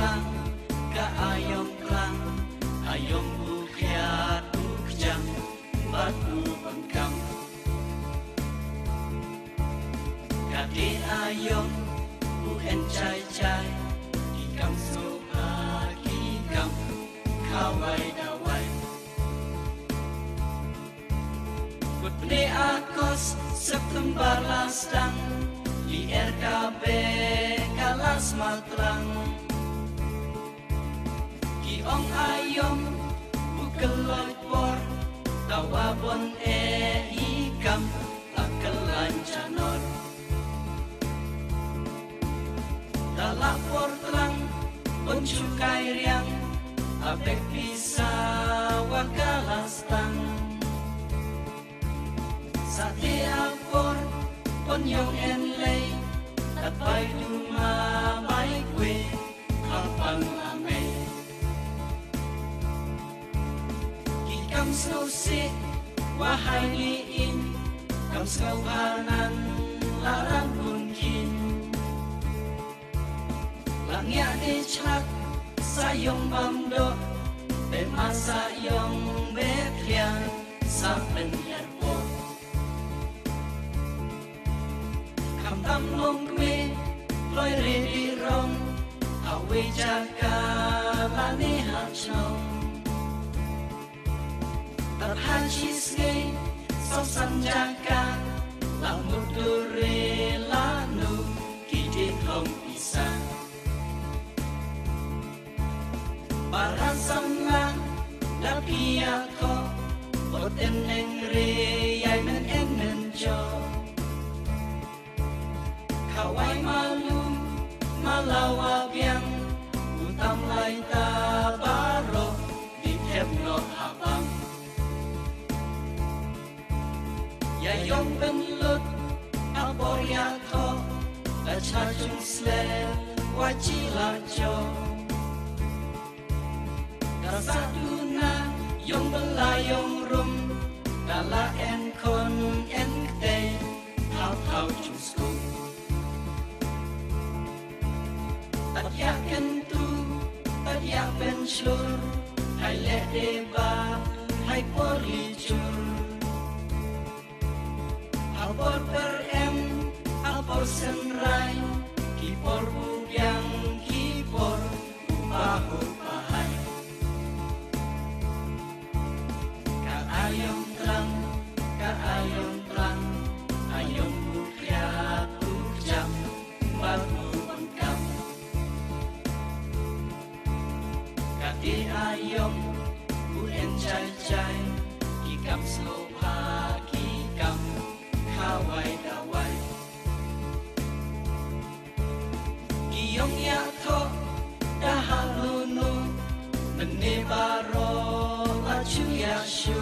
telang, kaayong telang, ayong bukit bukjang, batu bengkam. Kade ayong buhen cai cai, ikam soha kikam, kawai dawai. Kutne akos September lastang, di RKB kalas matrang. Kiong ayong bukeloi por, tawabon ikam, lakelan canor. Dalak por terang, pencukai riang, apek bisa wakalastang. Sate apor, ponyong enlay, at bay dumamay kwe, kapang ame. Kikam snowsi, wahai liin, kam skauhanan, larang bunkin. Langya dicak, sayong bamdo, bemasa yong betlian, sa penyerpo. Tam long kwe, loy redi rong, awe jaka lani hachong. Tat hachis ngay, sosan jaka, lamut dure lanu, kidit hong pisang. Barasam lang, lapi ako, boten neng re, yay men en menjo. Kawai malu, malawa biang, utam lai tabaro, di no habang. Yayong benlut, apor yako, lachajung slel, wajilajo. Kasaduna, yong belayong rum, dala enkon enkte, hau jusku. Tadya kentu, tadya penslur, hai ledeba, hai policur. Alpor per em, alpor senrai, kipor bubyang, kipor upahu pahai. Kaayong terang, kaayong terang, ayong bukyat bukjam, batu bengkam. Kade ayong buhen cai cai, kikam slopa kikam, kawai dawai. Kiyong yato dahalunu, menebaro lacu yashu.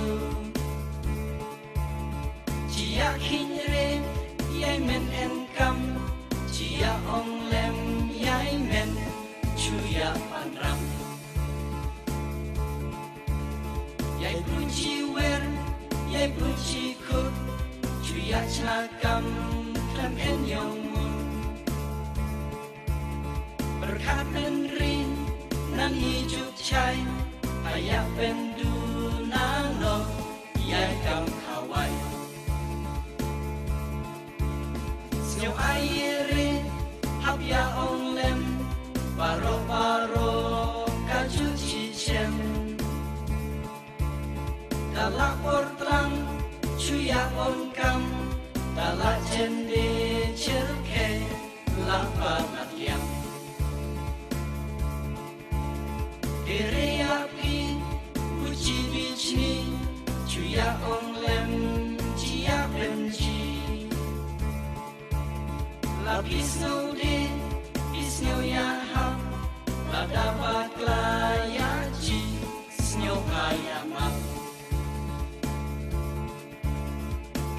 Jia hinre, yay men enkam, jia ong lem, yay men, cuya panram. Yay punci wer, yay punci kut, cuya celakam, klem en yongun. Berkat menrin, nan hijuk cai, ayak pendu nano, yay kam kawai. Snyo aire, hap ya ong lem, baro kaju cicem. Dalak por terang, cuya on kam, dalak jende cerke, lapa natyam. Ere api, uji bichni, cuya on lem, cia benji. Lapis no de, pisnyo yahap, ladapat layaji, snyo kayamak.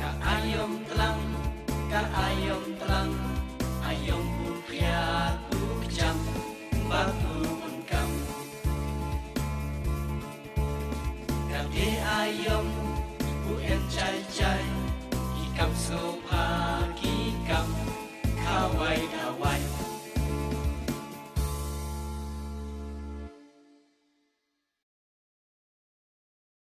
Kaayong telang,